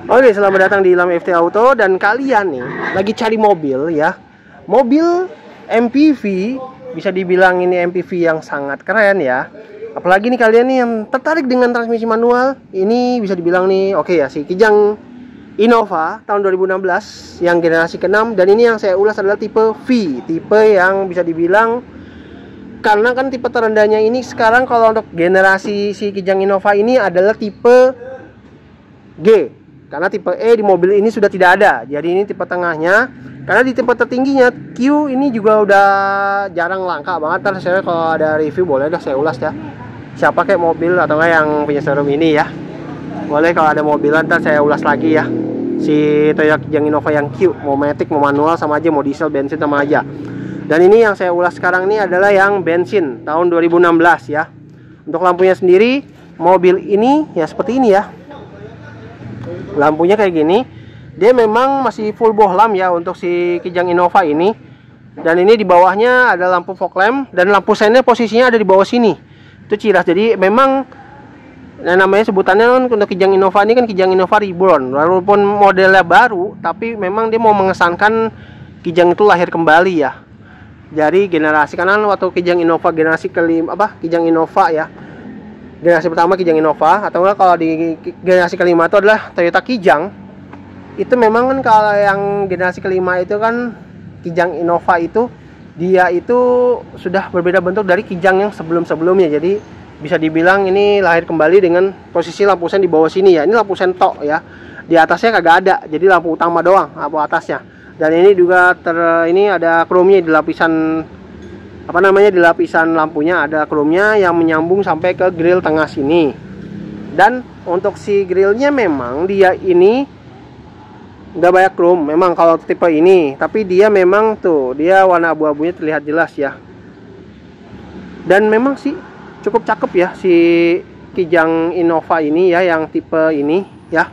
Oke, selamat datang di Ilham FT Auto. Dan kalian nih lagi cari mobil ya, mobil MPV. Bisa dibilang ini MPV yang sangat keren ya. Apalagi nih kalian nih yang tertarik dengan transmisi manual. Ini bisa dibilang nih oke ya, si Kijang Innova tahun 2016 yang generasi ke-6. Dan ini yang saya ulas adalah tipe V, tipe yang bisa dibilang, karena kan tipe terendahnya ini sekarang kalau untuk generasi si Kijang Innova ini adalah tipe G. Karena tipe E di mobil ini sudah tidak ada. Jadi ini tipe tengahnya. Karena di tipe tertingginya Q ini juga udah jarang, langka banget. Ntar saya kalau ada review boleh dah saya ulas ya. Siapa kayak mobil atau enggak yang punya showroom ini ya. Boleh kalau ada mobil ntar saya ulas lagi ya. Si Toyota Kijang Innova yang Q, mau matic, mau manual sama aja, mau diesel, bensin sama aja. Dan ini yang saya ulas sekarang ini adalah yang bensin tahun 2016 ya. Untuk lampunya sendiri, mobil ini ya seperti ini ya. Lampunya kayak gini. Dia memang masih full bohlam ya untuk si Kijang Innova ini. Dan ini di bawahnya ada lampu fog lamp, dan lampu sennya posisinya ada di bawah sini. Itu ciras. Jadi memang namanya sebutannya kan untuk Kijang Innova ini kan Kijang Innova Reborn. Walaupun modelnya baru, tapi memang dia mau mengesankan Kijang itu lahir kembali ya. Jadi generasi kanan waktu Kijang Innova generasi kelima Kijang Innova ya. Generasi pertama Kijang Innova, atau enggak kalau di generasi kelima itu adalah Toyota Kijang. Itu memang kan kalau yang generasi kelima itu kan Kijang Innova itu dia itu sudah berbeda bentuk dari Kijang yang sebelum-sebelumnya. Jadi bisa dibilang ini lahir kembali dengan posisi lampu sen di bawah sini ya. Ini lampu sen tok ya. Di atasnya kagak ada. Jadi lampu utama doang, lampu atasnya. Dan ini juga ini ada chrome-nya di lapisan di lapisan lampunya ada chrome-nya yang menyambung sampai ke grill tengah sini. Dan untuk si grillnya memang dia ini nggak banyak chrome memang kalau tipe ini, tapi dia memang tuh dia warna abu-abunya terlihat jelas ya. Dan memang sih cukup cakep ya si Kijang Innova ini ya, yang tipe ini ya,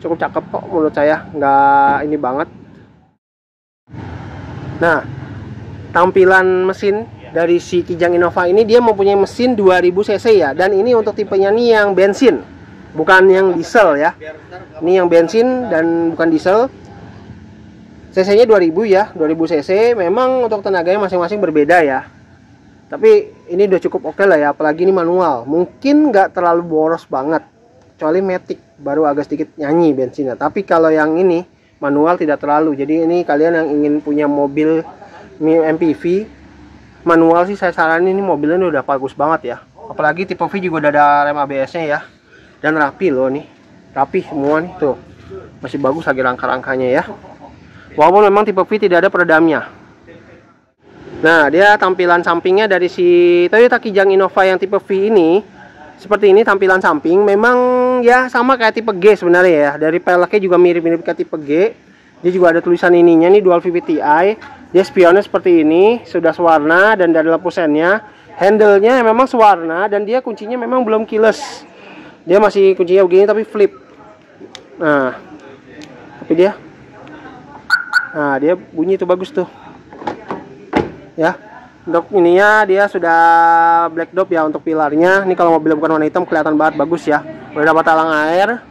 cukup cakep kok menurut saya, nggak ini banget. Nah, tampilan mesin dari si Kijang Innova ini, dia mempunyai mesin 2000 cc ya. Dan ini untuk tipenya nih yang bensin, bukan yang diesel ya. Ini yang bensin dan bukan diesel. CC nya 2000 ya, 2000 cc. Memang untuk tenaganya masing-masing berbeda ya. Tapi ini udah cukup oke lah ya. Apalagi ini manual, mungkin nggak terlalu boros banget, kecuali matic baru agak sedikit nyanyi bensinnya. Tapi kalau yang ini manual tidak terlalu. Jadi ini kalian yang ingin punya mobil MPV manual sih saya saranin, ini mobilnya udah bagus banget ya. Apalagi tipe V juga udah ada rem ABS nya ya. Dan rapi loh nih, rapi semua nih tuh, masih bagus lagi rangka-rangkanya ya. Walaupun memang tipe V tidak ada peredamnya. Nah, dia tampilan sampingnya dari si Toyota Kijang Innova yang tipe V ini seperti ini tampilan samping. Memang ya sama kayak tipe G sebenarnya ya. Dari peleknya juga mirip-mirip kayak tipe G. Dia juga ada tulisan ininya nih, Dual VVT-i. Dia spionnya seperti ini, sudah sewarna, dan dari lampu sennya. Handle-nya memang sewarna, dan dia kuncinya memang belum keyless. Dia masih kuncinya begini tapi flip. Nah, tapi dia bunyi itu bagus tuh ya. Untuk ininya dia sudah black dop ya untuk pilarnya. Ini kalau mobilnya bukan warna hitam kelihatan banget bagus ya. Udah dapat talang air.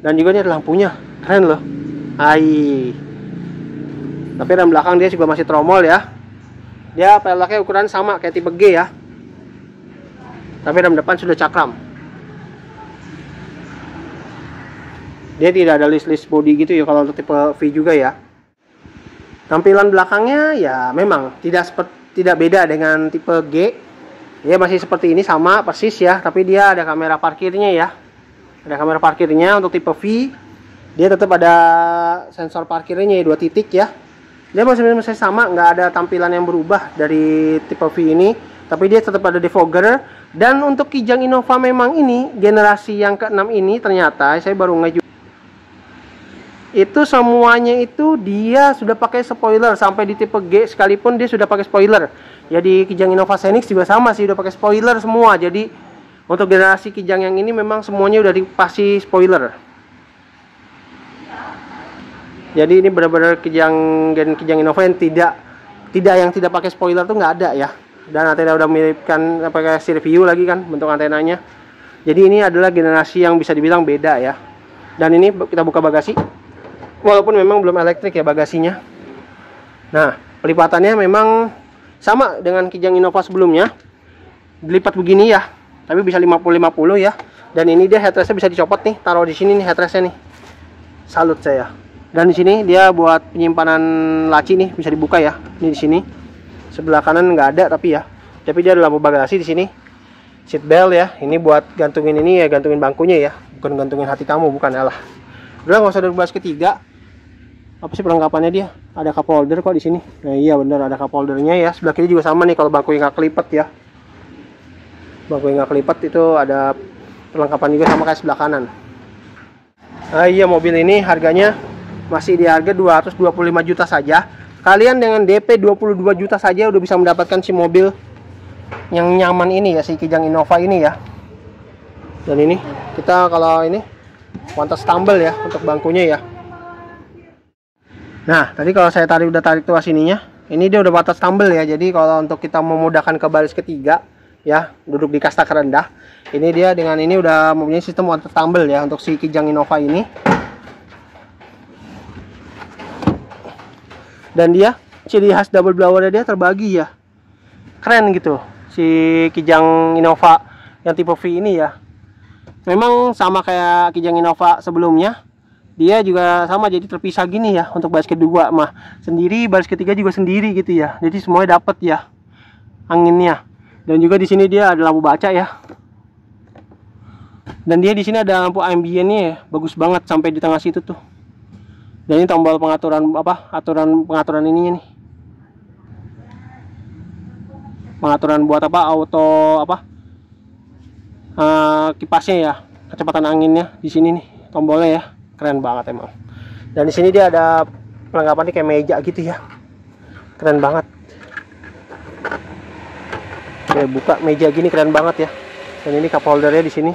Dan juga ini ada lampunya, keren loh. Tapi rem belakang dia juga masih tromol ya. Dia peleknya ukuran sama kayak tipe G ya. Tapi rem depan sudah cakram. Dia tidak ada list body gitu ya kalau untuk tipe V juga ya. Tampilan belakangnya ya memang tidak beda dengan tipe G. Dia masih seperti ini, sama persis ya. Tapi dia ada kamera parkirnya ya. Ada kamera parkirnya untuk tipe V. Dia tetap ada sensor parkirnya ya, 2 titik ya. Dia masih sama, nggak ada tampilan yang berubah dari tipe V ini. Tapi dia tetap ada defogger. Dan untuk Kijang Innova memang ini generasi yang ke-6 ini ternyata saya baru ngeju. Itu semuanya itu dia sudah pakai spoiler. Sampai di tipe G sekalipun dia sudah pakai spoiler. Jadi Kijang Innova Xenix juga sama sih, udah pakai spoiler semua. Jadi untuk generasi Kijang yang ini memang semuanya udah dipasih spoiler. Jadi ini benar-benar Kijang Innova yang tidak pakai spoiler tuh nggak ada ya. Dan antena udah miripkan pakai review lagi kan bentuk antenanya. Jadi ini adalah generasi yang bisa dibilang beda ya. Dan ini kita buka bagasi, walaupun memang belum elektrik ya bagasinya. Nah, pelipatannya memang sama dengan Kijang Innova sebelumnya, dilipat begini ya, tapi bisa 50-50 ya. Dan ini dia headrestnya bisa dicopot nih, taruh di sini nih headrestnya nih. Salut saya. Dan di sini dia buat penyimpanan laci nih, bisa dibuka ya. Ini di sini. Sebelah kanan nggak ada tapi ya. Tapi dia ada lampu bagasi di sini. Seat belt ya. Ini buat gantungin ini ya, gantungin bangkunya ya. Bukan gantungin hati kamu, bukan, alah. Udah, nggak usah dibahas ketiga. Apa sih perlengkapannya dia? Ada cup holder kok di sini. Nah iya bener, ada cup holdernya ya. Sebelah kiri juga sama nih kalau bangkunya nggak kelipet ya. Bangkunya nggak kelipet itu ada perlengkapan juga sama kayak sebelah kanan. Nah iya, mobil ini harganya masih di harga 225 juta saja. Kalian dengan DP 22 juta saja udah bisa mendapatkan si mobil yang nyaman ini ya, si Kijang Innova ini ya. Dan ini kita kalau ini one touch tumble ya untuk bangkunya ya. Nah tadi kalau saya udah tarik tuas ininya, ini dia udah one touch tumble ya. Jadi kalau untuk kita memudahkan ke baris ketiga ya, duduk di kasta kerendah, ini dia dengan ini udah mempunyai sistem one touch tumble ya untuk si Kijang Innova ini. Dan dia ciri khas double blower dia terbagi ya, keren gitu si Kijang Innova yang tipe V ini ya. Memang sama kayak Kijang Innova sebelumnya, dia juga sama jadi terpisah gini ya. Untuk baris kedua mah sendiri, baris ketiga juga sendiri gitu ya. Jadi semuanya dapat ya anginnya. Dan juga di sini dia ada lampu baca ya. Dan dia di sini ada lampu ambiennya ya, bagus banget sampai di tengah situ tuh. Dan ini tombol pengaturan pengaturan ininya nih. Pengaturan buat auto kipasnya ya, kecepatan anginnya di sini nih tombolnya ya. Keren banget emang. Dan di sini dia ada perlengkapannya kayak meja gitu ya. Keren banget. Ya, buka meja gini keren banget ya. Dan ini cup holdernya di sini.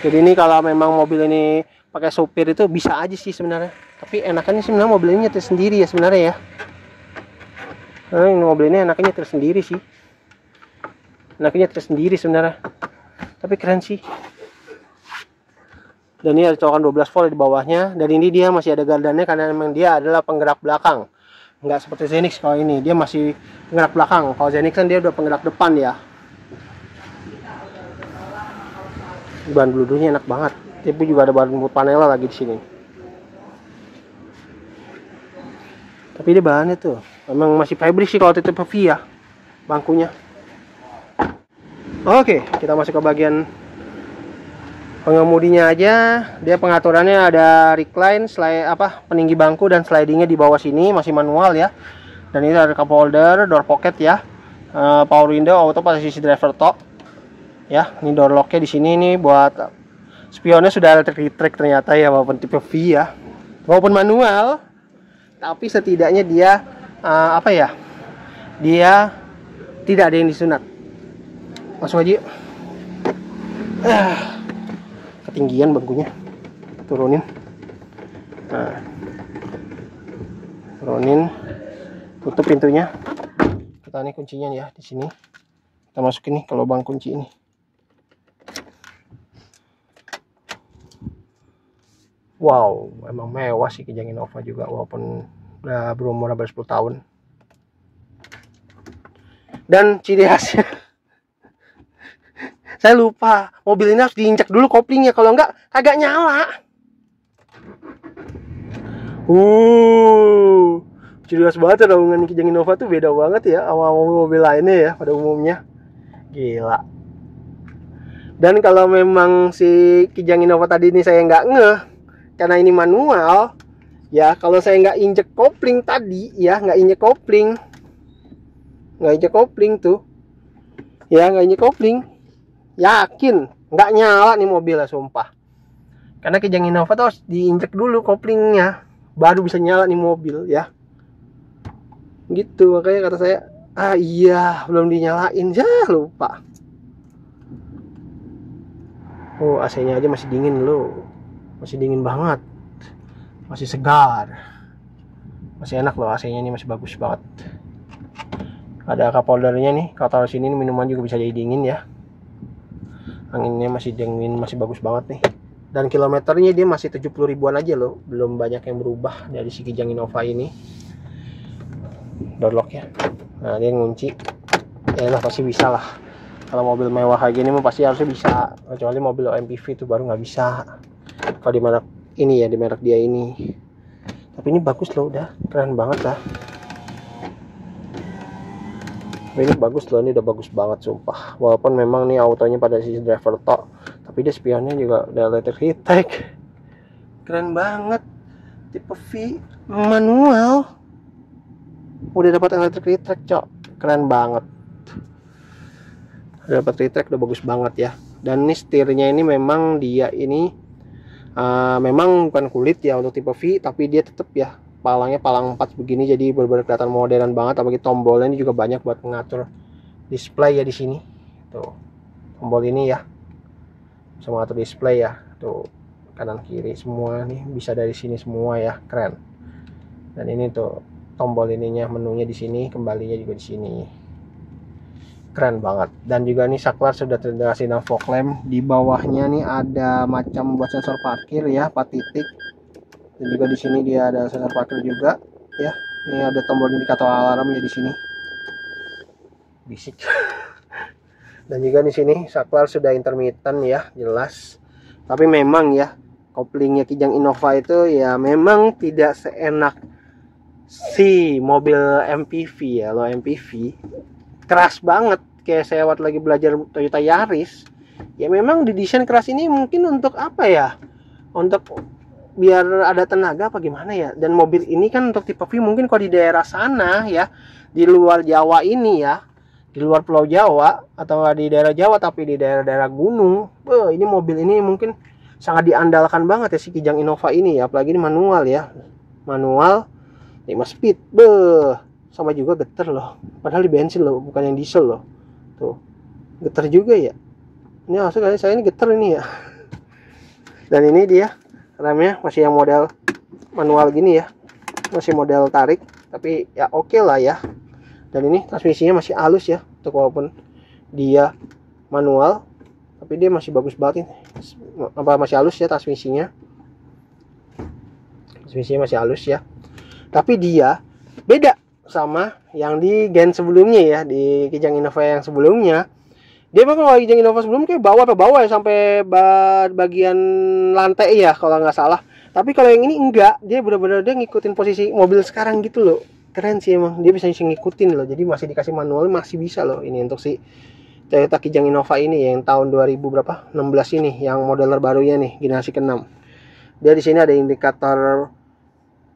Jadi ini kalau memang mobil ini pakai supir itu bisa aja sih sebenarnya. Tapi enakannya sebenarnya mobil ini nyetir sendiri ya sebenarnya ya. Nah, ini mobil ini enaknya nyetir sendiri sih. Enaknya nyetir sendiri sebenarnya. Tapi keren sih. Dan ini ada colokan 12 volt di bawahnya. Dan ini dia masih ada gardannya karena memang dia adalah penggerak belakang. Nggak seperti Zenix kalau ini, dia masih penggerak belakang. Kalau Zenix kan dia udah penggerak depan ya. Ban bludunya enak banget. Tapi juga ada ban panel lagi di sini. Tapi dia bahannya tuh memang masih fabrik sih kalau tipe V ya, bangkunya. Oke, kita masuk ke bagian pengemudinya aja. Dia pengaturannya ada recline, peninggi bangku dan slidingnya di bawah sini masih manual ya. Dan ini ada cup holder, door pocket ya, power window, auto posisi driver top. Ya, ini door locknya di sini nih buat spionnya sudah elektrik ternyata ya, walaupun tipe V ya, walaupun manual. Tapi setidaknya dia dia tidak ada yang disunat. Langsung aja yuk. Ketinggian bangkunya, turunin. Nah, turunin, tutup pintunya. Kita nih kuncinya ya di sini. Kita masukin nih ke lubang kunci ini. Wow, emang mewah sih Kijang Innova juga, walaupun udah berumur hampir 10 tahun. Dan ciri khasnya, saya lupa, mobil ini harus diinjak dulu koplingnya, kalau enggak kagak nyala. Ciri khas banget ya, raungan Kijang Innova tuh beda banget ya sama mobil lainnya ya pada umumnya. Gila. Dan kalau memang si Kijang Innova tadi ini saya nggak ngeh, karena ini manual ya, kalau saya nggak injek kopling tadi ya, nggak injek kopling tuh ya, nggak injek kopling, yakin nggak nyala nih mobil lah, sumpah. Karena Kijang Innova tuh harus diinjek dulu koplingnya baru bisa nyala nih mobil ya, gitu. Makanya kata saya, iya belum dinyalain ya, lupa. AC nya aja masih dingin loh, masih dingin banget, masih segar, masih enak loh. AC nya ini masih bagus banget. Ada cup holdernya nih, kalau taruh sini minuman juga bisa jadi dingin ya. Anginnya masih dingin, masih bagus banget nih. Dan kilometernya dia masih 70 ribuan aja loh, belum banyak yang berubah dari si Kijang Innova ini. Door lock ya, nah dia ngunci ya lah, pasti bisa lah. Kalau mobil mewah kayak gini mah pasti harusnya bisa, kecuali mobil MPV itu baru nggak bisa kalau di merek ini ya, di merek dia ini. Tapi ini bagus loh, udah keren banget lah. Ini bagus loh, ini udah bagus banget sumpah. Walaupun memang nih autonya pada sisi driver tok, tapi dia spionnya juga udah electric tag. Keren banget. Tipe V manual. Udah dapat electric track, cok. Keren banget. Udah dapat retract, udah bagus banget ya. Dan ini setirnya ini memang dia ini memang bukan kulit ya untuk tipe V, tapi dia tetap ya palangnya palang 4 begini, jadi benar-benar kelihatan modern banget. Apalagi tombolnya ini juga banyak buat mengatur display ya di sini. Tuh. Tombol ini ya. Bisa mengatur display ya. Tuh, kanan kiri semua nih bisa dari sini semua ya, keren. Dan ini tuh tombol ininya, menunya di sini, kembalinya juga di sini. Keren banget. Dan juga nih saklar sudah terintegrasi dengan fog lamp. Di bawahnya nih ada macam buat sensor parkir ya, 4 titik. Dan juga di sini dia ada sensor parkir juga ya. Ini ada tombol indikator alarm ya di sini. Bisik. Dan juga di sini saklar sudah intermittent ya, jelas. Tapi memang ya koplingnya Kijang Innova itu ya memang tidak seenak si mobil MPV ya. Lo MPV keras banget, kayak saya waktu lagi belajar Toyota Yaris ya, memang didesain keras ini mungkin untuk apa ya, untuk biar ada tenaga apa gimana ya. Dan mobil ini kan untuk tipe V mungkin kalau di daerah sana ya, di luar Jawa ini ya, di luar Pulau Jawa atau nggak di daerah Jawa tapi di daerah-daerah gunung, ini mobil ini mungkin sangat diandalkan banget ya si Kijang Innova ini ya. Apalagi ini manual ya, manual 5 speed, sama juga getar loh, padahal di bensin loh, bukan yang diesel loh. Tuh, getar juga ya. Ini maksudnya saya ini getar ini ya. Dan ini dia remnya masih yang model manual gini ya, masih model tarik, tapi ya oke lah ya. Dan ini transmisinya masih halus ya, untuk walaupun dia manual tapi dia masih bagus banget ini. Masih halus ya transmisinya masih halus ya. Tapi dia beda sama yang di Gen sebelumnya ya, di Kijang Innova yang sebelumnya. Dia memang kalau Kijang Innova sebelumnya kayak bawah ya, sampai bagian lantai ya kalau nggak salah. Tapi kalau yang ini enggak, dia benar-benar dia ngikutin posisi mobil sekarang gitu loh. Keren sih emang, dia bisa ngikutin loh. Jadi masih dikasih manual, masih bisa loh ini untuk si Toyota Kijang Innova ini yang tahun 2000 berapa? 16 ini, yang model terbarunya nih, generasi ke-6. Dia di sini ada indikator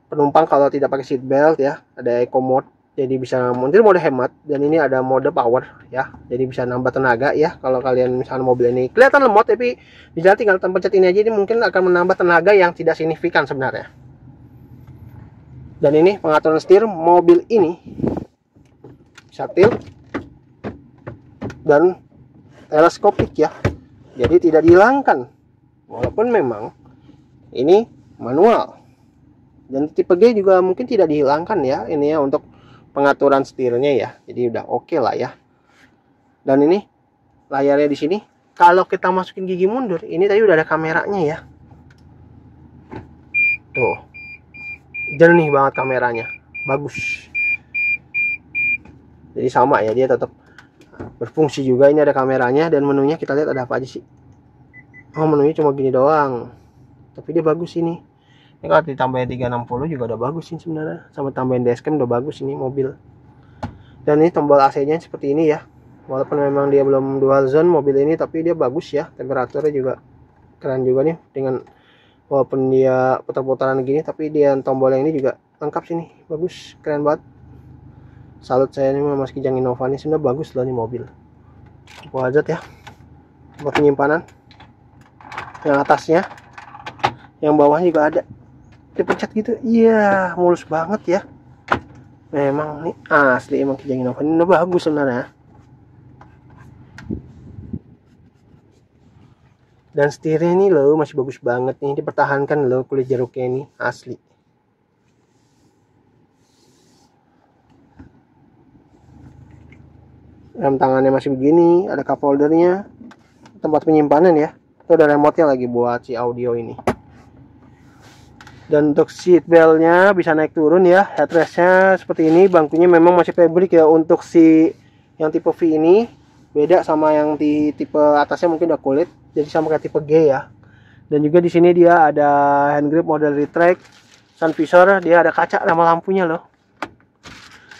penumpang kalau tidak pakai seat belt ya, ada eco mode, jadi bisa mungkin mode hemat. Dan ini ada mode power ya, jadi bisa nambah tenaga ya. Kalau kalian misalnya mobil ini kelihatan lemot, tapi di jalan tinggal pencet ini aja, ini mungkin akan menambah tenaga yang tidak signifikan sebenarnya. Dan ini pengaturan setir mobil ini bisa tilt dan teleskopik ya, jadi tidak dihilangkan walaupun memang ini manual. Dan tipe G juga mungkin tidak dihilangkan ya ini ya, untuk pengaturan setirnya ya. Jadi udah oke lah ya. Dan ini layarnya di sini, kalau kita masukin gigi mundur, ini tadi udah ada kameranya ya. Tuh, jernih banget kameranya, bagus. Jadi sama ya, dia tetap berfungsi juga. Ini ada kameranya, dan menunya kita lihat ada apa aja sih. Oh, menunya cuma gini doang, tapi dia bagus ini. Ini kalau ditambahin 360 juga udah bagus sih sebenarnya, sama tambahin dashcam udah bagus ini mobil. Dan ini tombol AC-nya seperti ini ya, walaupun memang dia belum dual zone mobil ini, tapi dia bagus ya. Temperaturnya juga keren juga nih, dengan walaupun dia putar-putaran gini, tapi dia tombol yang ini juga lengkap sini, bagus, keren banget. Salut saya nih Mas Kijang Innova ini, sebenarnya bagus loh nih mobil. Wajat ya, buat penyimpanan. Yang atasnya, yang bawahnya juga ada, dipencet gitu, iya mulus banget ya. Memang nih asli emang Kijang Innova ini udah bagus sebenarnya. Dan setirnya ini loh masih bagus banget nih, dipertahankan loh kulit jeruknya ini, asli. Rem tangannya masih begini, ada cup holdernya, tempat penyimpanan ya. Itu ada remote-nya lagi buat si audio ini. Dan untuk seat belt-nya bisa naik turun ya. Headrest-nya seperti ini. Bangkunya memang masih fabric ya. Untuk si yang tipe V ini beda sama yang di tipe atasnya, mungkin udah kulit. Jadi sama kayak tipe G ya. Dan juga di sini dia ada hand grip model retract. Sun visor, dia ada kaca sama lampunya loh.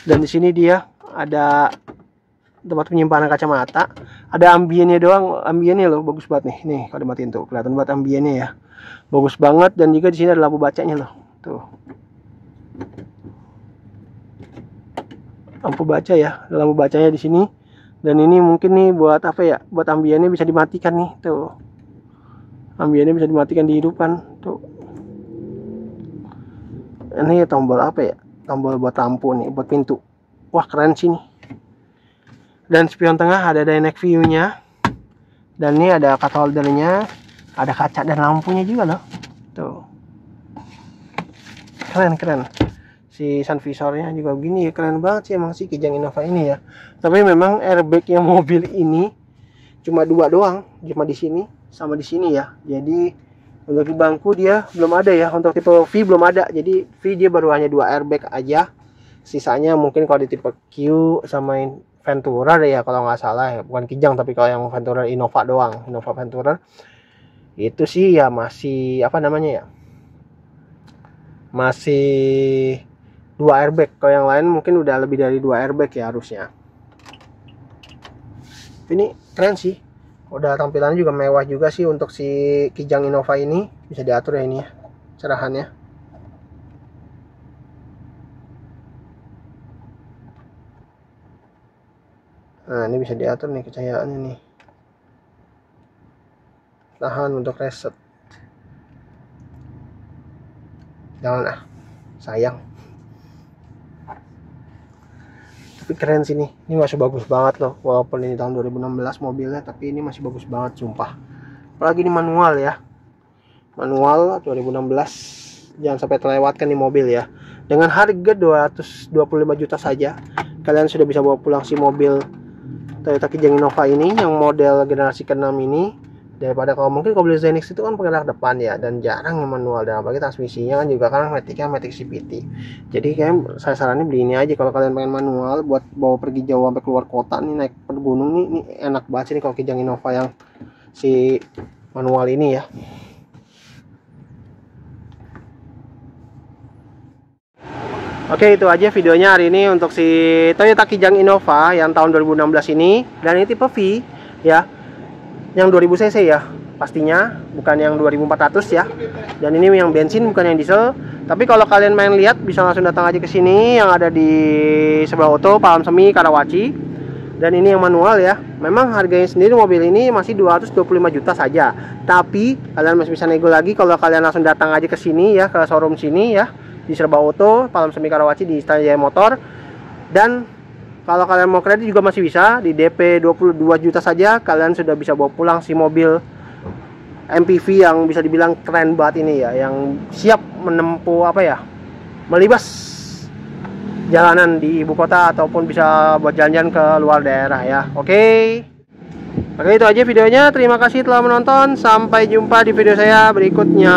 Dan di sini dia ada tempat penyimpanan kacamata. Ada ambiennya doang. Ambiennya loh bagus banget nih. Nih kalau dimatiin tuh kelihatan banget ambiennya ya. Bagus banget. Dan juga di sini ada lampu bacanya loh. Tuh. Lampu baca ya. Ada lampu bacanya di sini. Dan ini mungkin nih buat apa ya? Buat ambiennya bisa dimatikan nih. Tuh. Ambiennya bisa dimatikan di hidupan. Tuh. Ini tombol apa ya? Tombol buat lampu nih, buat pintu. Wah keren sih nih. Dan spion tengah ada dynamic view-nya. Dan ini ada cup holder-nya. Ada kaca dan lampunya juga loh. Tuh. Keren. Si sun visornya juga begini ya. Keren banget sih emang sih Kijang Innova ini ya. Tapi memang airbagnya mobil ini cuma 2 doang. Cuma di sini sama di sini ya. Jadi untuk di bangku dia belum ada ya. Untuk tipe V belum ada. Jadi V dia baru hanya 2 airbag aja. Sisanya mungkin kalau di tipe Q sama Venturer ya kalau nggak salah ya. Bukan Kijang tapi kalau yang Venturer Innova doang. Innova Venturer itu sih ya masih apa namanya ya, masih 2 airbag. Kalau yang lain mungkin udah lebih dari 2 airbag ya harusnya. Ini keren sih, udah tampilannya juga mewah juga sih untuk si Kijang Innova ini. Bisa diatur ya ini ya cerahannya. Nah ini bisa diatur nih kecahayaannya nih. Tahan untuk reset. Jangan sayang. Tapi keren sih nih. Ini masih bagus banget loh. Walaupun ini tahun 2016 mobilnya, tapi ini masih bagus banget sumpah. Apalagi ini manual ya. Manual 2016. Jangan sampai terlewatkan nih mobil ya. Dengan harga 225 juta saja, kalian sudah bisa bawa pulang si mobil Toyota Kijang Innova ini yang model generasi ke-6 ini. Daripada kalau mungkin kalau beli Zenix itu kan penggerak depan ya, dan jarang yang manual, dan apalagi transmisinya kan juga kan Matic CVT. Jadi kayak saya saranin beli ini aja kalau kalian pengen manual buat bawa pergi jauh sampai keluar kota nih, naik ke gunung nih, ini enak banget sih nih kalau Kijang Innova yang si manual ini ya. Oke, itu aja videonya hari ini untuk si Toyota Kijang Innova yang tahun 2016 ini. Dan ini tipe V ya, yang 2000 cc ya pastinya, bukan yang 2400 ya. Dan ini yang bensin bukan yang diesel. Tapi kalau kalian main lihat bisa langsung datang aja ke sini yang ada di sebelah Auto Palem Semi Karawaci. Dan ini yang manual ya. Memang harganya sendiri mobil ini masih 225 juta saja. Tapi kalian masih bisa nego lagi kalau kalian langsung datang aja ke sini ya, ke showroom sini ya, di Serba Auto Palem Semi Karawaci di Istana Jaya Motor. Dan kalau kalian mau kredit juga masih bisa, di DP 22 juta saja kalian sudah bisa bawa pulang si mobil MPV yang bisa dibilang keren banget ini ya, yang siap menempuh apa ya, melibas jalanan di ibu kota ataupun bisa buat jalan-jalan ke luar daerah ya. Oke, itu aja videonya. Terima kasih telah menonton. Sampai jumpa di video saya berikutnya.